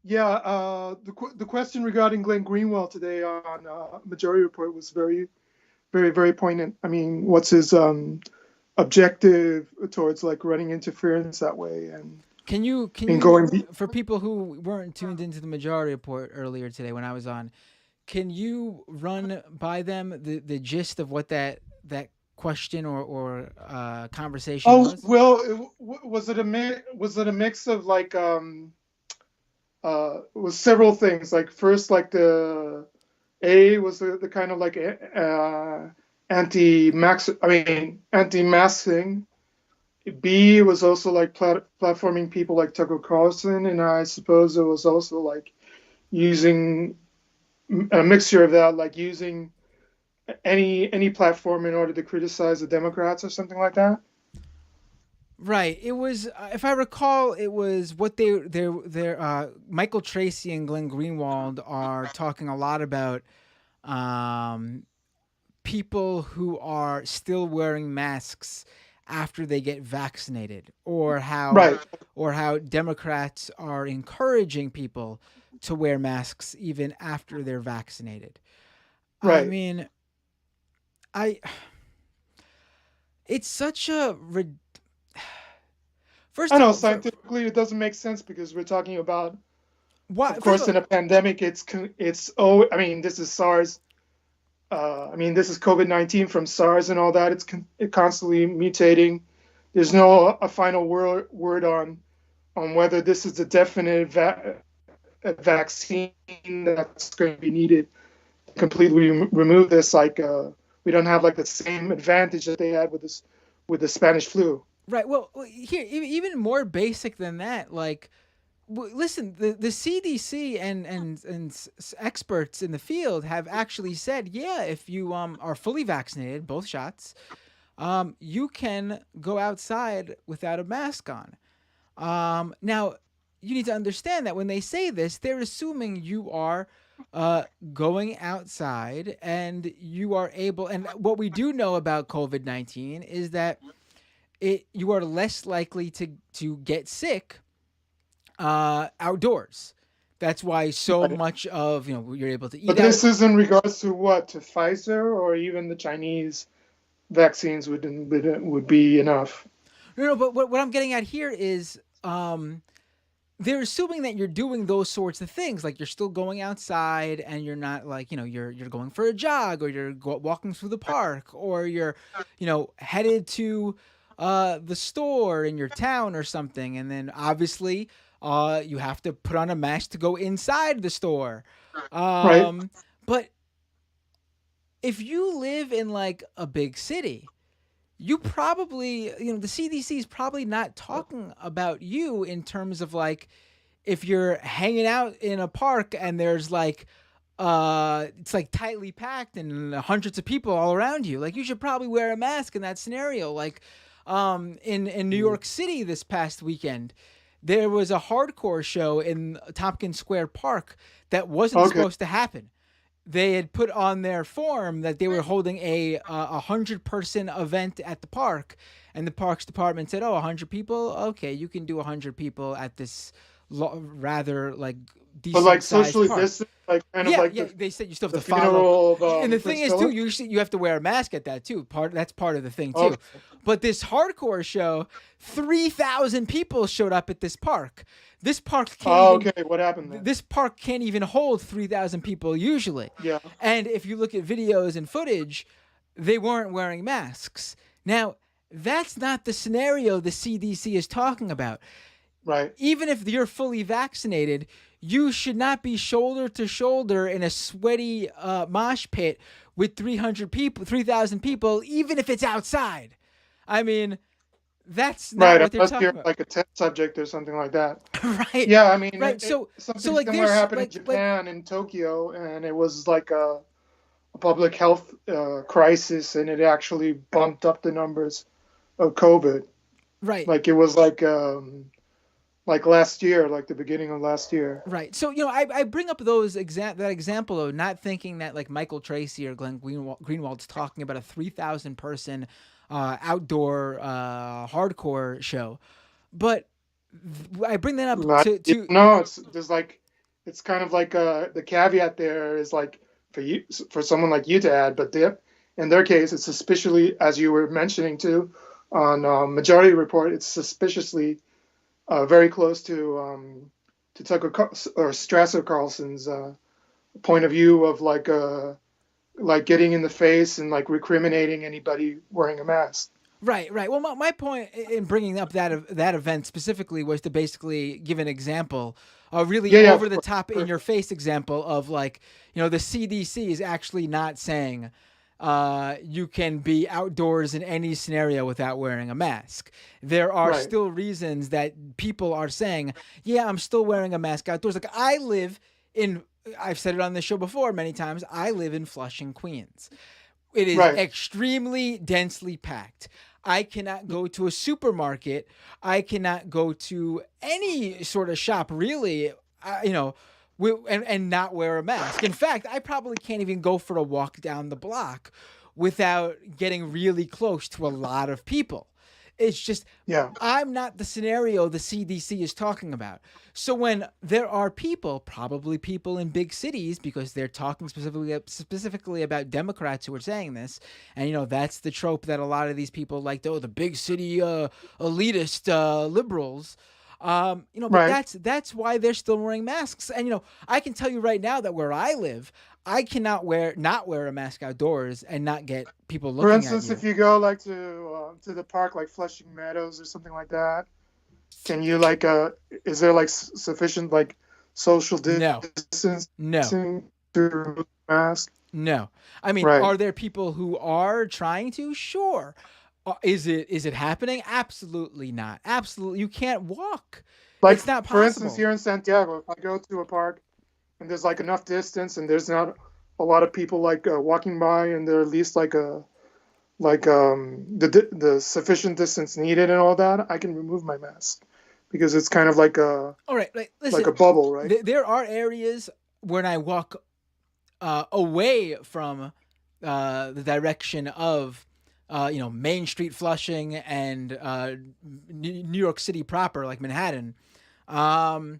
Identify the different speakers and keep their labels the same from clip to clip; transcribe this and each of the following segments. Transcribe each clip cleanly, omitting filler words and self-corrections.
Speaker 1: Yeah, the question regarding Glenn Greenwald today on Majority Report was very, very, very poignant. I mean, what's his objective towards like running interference that way
Speaker 2: Can
Speaker 1: and
Speaker 2: you
Speaker 1: going
Speaker 2: for people who weren't tuned into the Majority Report earlier today when I was on, can you run by them the gist of what that question or conversation
Speaker 1: Oh
Speaker 2: was?
Speaker 1: well, was it a mix of like it was several things. Like first, like the A was the kind of like anti-mask thing. B was also like platforming people like Tucker Carlson, and I suppose it was also like using a mixture of that, like using any platform in order to criticize the Democrats or something like that.
Speaker 2: Right. It was, if I recall, it was what they're Michael Tracy and Glenn Greenwald are talking a lot about um, people who are still wearing masks after they get vaccinated,
Speaker 1: Right,
Speaker 2: or how Democrats are encouraging people to wear masks even after they're vaccinated. I
Speaker 1: right.
Speaker 2: mean, I it's such a
Speaker 1: I
Speaker 2: first of
Speaker 1: know
Speaker 2: all,
Speaker 1: scientifically it doesn't make sense because we're talking about,
Speaker 2: why
Speaker 1: of
Speaker 2: first
Speaker 1: course,
Speaker 2: of
Speaker 1: in a pandemic. It's oh, I mean, this is SARS. I mean, this is COVID-19 from SARS and all that. It constantly mutating. There's no a final word on whether this is a definite a vaccine that's going to be needed to completely remove this. Like we don't have like the same advantage that they had with the Spanish flu.
Speaker 2: right. Well, here, even more basic than that, like, listen, the CDC and experts in the field have actually said, yeah, if you are fully vaccinated, both shots, you can go outside without a mask on. Now, you need to understand that when they say this, they're assuming you are uh, going outside and you are able. And what we do know about COVID-19 is that you are less likely to get sick outdoors. That's why so
Speaker 1: Right.
Speaker 2: much of you're able to
Speaker 1: But
Speaker 2: eat out.
Speaker 1: this is in regards to what, to Pfizer or even the Chinese vaccines would be enough.
Speaker 2: No, but what I'm getting at here is they're assuming that you're doing those sorts of things, like you're still going outside and you're not like you're going for a jog or you're walking through the park or you're headed to the store in your town or something, and then obviously you have to put on a mask to go inside the store.
Speaker 1: Right.
Speaker 2: Um, but if you live in like a big city, you probably, the CDC is probably not talking about you in terms of like if you're hanging out in a park and there's like it's like tightly packed and hundreds of people all around you. Like you should probably wear a mask in that scenario. Like in New York City this past weekend, there was a hardcore show in Tompkins Square Park that wasn't
Speaker 1: Okay.
Speaker 2: supposed to happen. They had put on their form that they were holding a 100-person event at the park, and the parks department said, "Oh, 100 people. Okay, you can do 100 people at this rather like
Speaker 1: But
Speaker 2: decent
Speaker 1: like
Speaker 2: sized
Speaker 1: socially
Speaker 2: park."
Speaker 1: distant, like kind of
Speaker 2: Yeah,
Speaker 1: like
Speaker 2: yeah. They said you still have
Speaker 1: the
Speaker 2: to follow.
Speaker 1: funeral of
Speaker 2: And the thing
Speaker 1: Prince
Speaker 2: is too,
Speaker 1: Philip.
Speaker 2: you have to wear a mask at that too. That's part of the thing too.
Speaker 1: Okay.
Speaker 2: But this hardcore show, 3,000 people showed up at this park. This park can't
Speaker 1: Oh,
Speaker 2: even
Speaker 1: okay. What happened then?
Speaker 2: this park can't even hold 3,000 people usually.
Speaker 1: Yeah.
Speaker 2: And if you look at videos and footage, they weren't wearing masks. Now, that's not the scenario the CDC is talking about.
Speaker 1: Right.
Speaker 2: Even if you're fully vaccinated, you should not be shoulder to shoulder in a sweaty mosh pit with 300 people, 3,000 people, even if it's outside. I mean, that's not
Speaker 1: Right.
Speaker 2: what they're
Speaker 1: Unless you're
Speaker 2: talking about.
Speaker 1: like a test subject or something like that.
Speaker 2: Right.
Speaker 1: Yeah. I mean,
Speaker 2: Right. So
Speaker 1: something
Speaker 2: like
Speaker 1: similar
Speaker 2: there's
Speaker 1: happened in Japan, in Tokyo, and it was like a public health crisis, and it actually bumped up the numbers of COVID.
Speaker 2: right.
Speaker 1: Like it was like last year, like the beginning of last year.
Speaker 2: Right. So I bring up that example of not thinking that like Michael Tracy or Glenn Greenwald's talking about a 3,000 person outdoor hardcore show, but I bring that up
Speaker 1: Not,
Speaker 2: to
Speaker 1: no, it's there's like it's kind of like the caveat there is like for you, for someone like you to add, but they, in their case, it's suspiciously, as you were mentioning too, on Majority Report, it's suspiciously very close to Tucker or Strasser Carlson's point of view of like getting in the face and like recriminating anybody wearing a mask.
Speaker 2: Right, right. Well, my point in bringing up that event specifically was to basically give an example, a really
Speaker 1: Yeah, yeah,
Speaker 2: over
Speaker 1: of
Speaker 2: the
Speaker 1: course.
Speaker 2: top, in your
Speaker 1: Perfect.
Speaker 2: face example of, like, the CDC is actually not saying you can be outdoors in any scenario without wearing a mask. There are
Speaker 1: Right,
Speaker 2: still reasons that people are saying, yeah, I'm still wearing a mask outdoors. Like, I've said it on this show before many times. I live in Flushing, Queens. It is
Speaker 1: right.
Speaker 2: extremely densely packed. I cannot go to a supermarket. I cannot go to any sort of shop, really, and not wear a mask. In fact, I probably can't even go for a walk down the block without getting really close to a lot of people. It's just,
Speaker 1: Yeah,
Speaker 2: I'm not the scenario the CDC is talking about. So when there are people, probably people in big cities, because they're talking specifically about Democrats who are saying this, and that's the trope that a lot of these people like. Oh, the big city elitist liberals. But
Speaker 1: right.
Speaker 2: that's why they're still wearing masks. And I can tell you right now that where I live, I cannot not wear a mask outdoors and not get people
Speaker 1: For
Speaker 2: looking at
Speaker 1: instance,
Speaker 2: you.
Speaker 1: if you go like to the park, like Flushing Meadows or something like that, can you like is there like sufficient like social
Speaker 2: No, no.
Speaker 1: distancing to remove the mask?
Speaker 2: No. I mean,
Speaker 1: Right.
Speaker 2: are there people who are trying to? Sure. Is it happening? Absolutely not. Absolutely. You can't walk.
Speaker 1: Like
Speaker 2: It's not
Speaker 1: for instance,
Speaker 2: possible.
Speaker 1: here in Santiago, if I go to a park and there's like enough distance and there's not a lot of people like walking by and there at least like a like the sufficient distance needed and all that, I can remove my mask because it's kind of
Speaker 2: All right, like,
Speaker 1: like
Speaker 2: listen,
Speaker 1: a bubble, right?
Speaker 2: there are areas when I walk away from the direction of Main Street Flushing and New York City proper, like Manhattan. Um,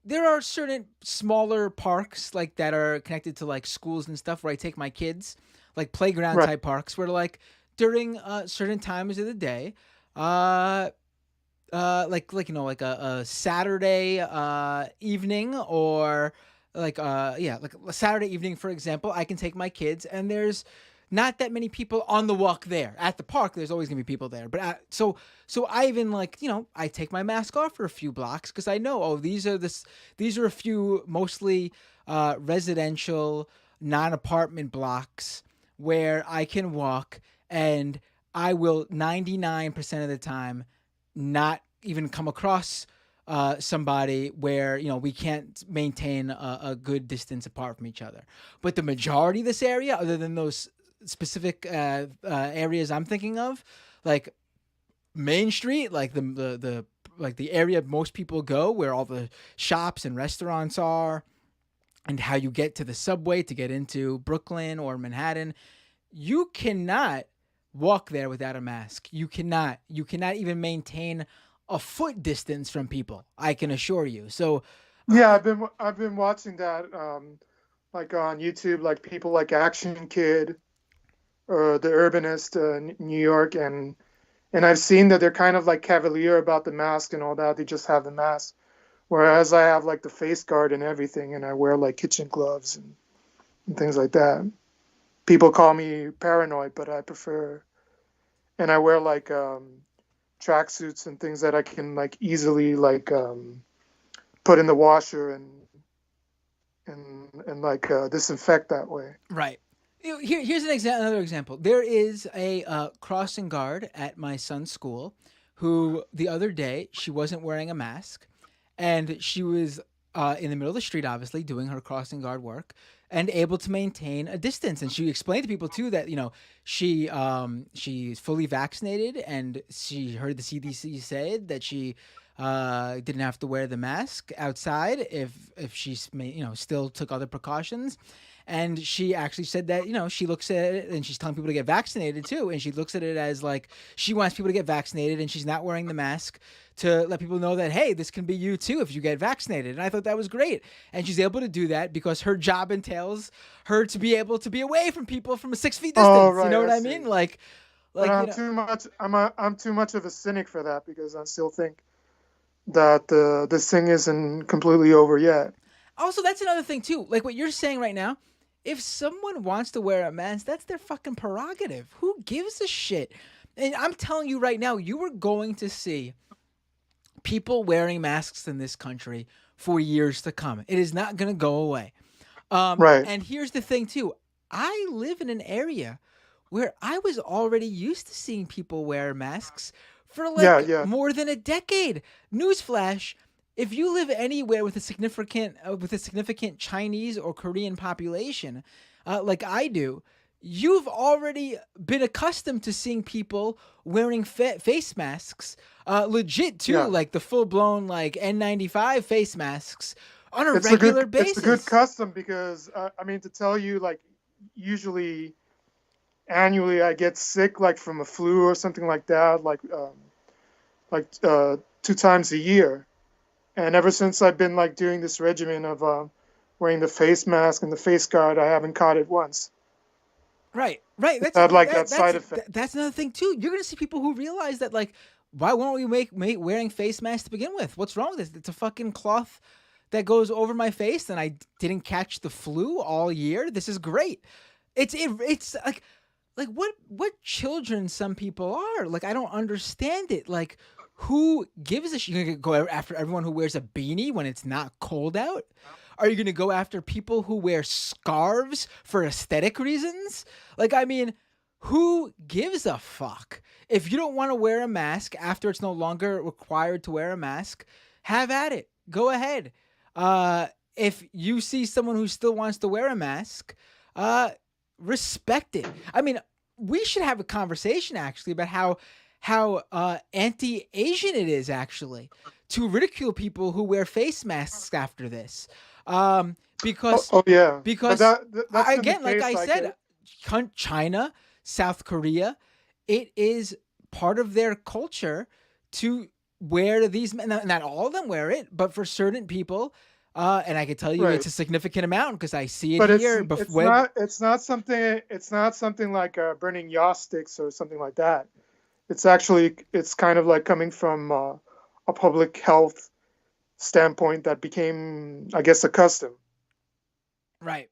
Speaker 2: there are certain smaller parks like that are connected to like schools and stuff where I take my kids, like playground
Speaker 1: Right.
Speaker 2: type parks where, like, during certain times of the day, uh like a Saturday evening, or like a Saturday evening, for example, I can take my kids, and there's not that many people on the walk there. At the park, there's always gonna be people there, but so I even, like, I take my mask off for a few blocks because I know, oh, these are a few mostly residential, non-apartment blocks where I can walk, and I will 99% of the time not even come across somebody where we can't maintain a good distance apart from each other. But the majority of this area, other than those specific areas I'm thinking of, like Main Street, like the like the area most people go, where all the shops and restaurants are, and how you get to the subway to get into Brooklyn or Manhattan, you cannot walk there without a mask. You cannot. You cannot even maintain a foot distance from people. I can assure you. So, uh,
Speaker 1: Yeah, I've been watching that like on YouTube, like people like Action Kid or the Urbanist, New York, and I've seen that they're kind of like cavalier about the mask and all that. They just have the mask, whereas I have like the face guard and everything, and I wear like kitchen gloves and things like that. People call me paranoid, but I prefer, and I wear like tracksuits and things that I can like easily like put in the washer and like disinfect that way.
Speaker 2: right. Here's another example. There is a crossing guard at my son's school who, the other day, she wasn't wearing a mask, and she was in the middle of the street, obviously doing her crossing guard work, and able to maintain a distance. And she explained to people too that she's fully vaccinated, and she heard the CDC say that she didn't have to wear the mask outside if she still took other precautions. And she actually said that she looks at it, and she's telling people to get vaccinated too, and she looks at it as like she wants people to get vaccinated, and she's not wearing the mask to let people know that, hey, this can be you too if you get vaccinated. And I thought that was great, and she's able to do that because her job entails her to be able to be away from people from a 6 feet
Speaker 1: Oh,
Speaker 2: distance. You
Speaker 1: right,
Speaker 2: know
Speaker 1: I
Speaker 2: what I
Speaker 1: see.
Speaker 2: mean?
Speaker 1: But
Speaker 2: Like you know.
Speaker 1: I'm too much of a cynic for that because I still think that this thing isn't completely over yet.
Speaker 2: Also, that's another thing too. Like what you're saying right now. If someone wants to wear a mask, that's their fucking prerogative. Who gives a shit? And I'm telling you right now, you are going to see people wearing masks in this country for years to come. It is not going to go away.
Speaker 1: Right.
Speaker 2: And here's the thing, too. I live in an area where I was already used to seeing people wear masks for
Speaker 1: Yeah,
Speaker 2: like
Speaker 1: yeah.
Speaker 2: more than a decade. Newsflash: if you live anywhere with a significant Chinese or Korean population, like I do, you've already been accustomed to seeing people wearing face masks, legit too,
Speaker 1: Yeah.
Speaker 2: like the full blown like N95 face masks on a regular
Speaker 1: It's a good
Speaker 2: basis.
Speaker 1: custom because I mean to tell you like usually annually I get sick like from a flu or something like that like 2 times a year. And ever since I've been like doing this regimen of wearing the face mask and the face guard, I haven't caught it once.
Speaker 2: Right, right.
Speaker 1: It's had like that
Speaker 2: That's
Speaker 1: side effect.
Speaker 2: that's another thing too. You're gonna see people who realize that like, why won't we make wearing face masks to begin with? What's wrong with this? It's a fucking cloth that goes over my face, and I didn't catch the flu all year. This is great. It's like what children some people are. Like I don't understand it. Like who gives a shit? You're gonna go after everyone who wears a beanie when it's not cold out? Are you gonna go after people who wear scarves for aesthetic reasons? Like I mean, who gives a fuck? If you don't want to wear a mask after it's no longer required to wear a mask, have at it. Go ahead. If you see someone who still wants to wear a mask, uh, respect it. I mean, we should have a conversation actually about how anti-Asian it is actually to ridicule people who wear face masks after this, um,
Speaker 1: Oh,
Speaker 2: because
Speaker 1: oh yeah, but
Speaker 2: because
Speaker 1: that's been the
Speaker 2: again, like
Speaker 1: case.
Speaker 2: I
Speaker 1: Like
Speaker 2: said, China, South Korea, it is part of their culture to wear these. Not all of them wear it, but for certain people, and I can tell you it's
Speaker 1: right,
Speaker 2: a significant amount because I see it
Speaker 1: but
Speaker 2: here. Before,
Speaker 1: it's not something like burning yaw sticks or something like that. It's kind of like coming from a public health standpoint that became, I guess, a custom.
Speaker 2: right.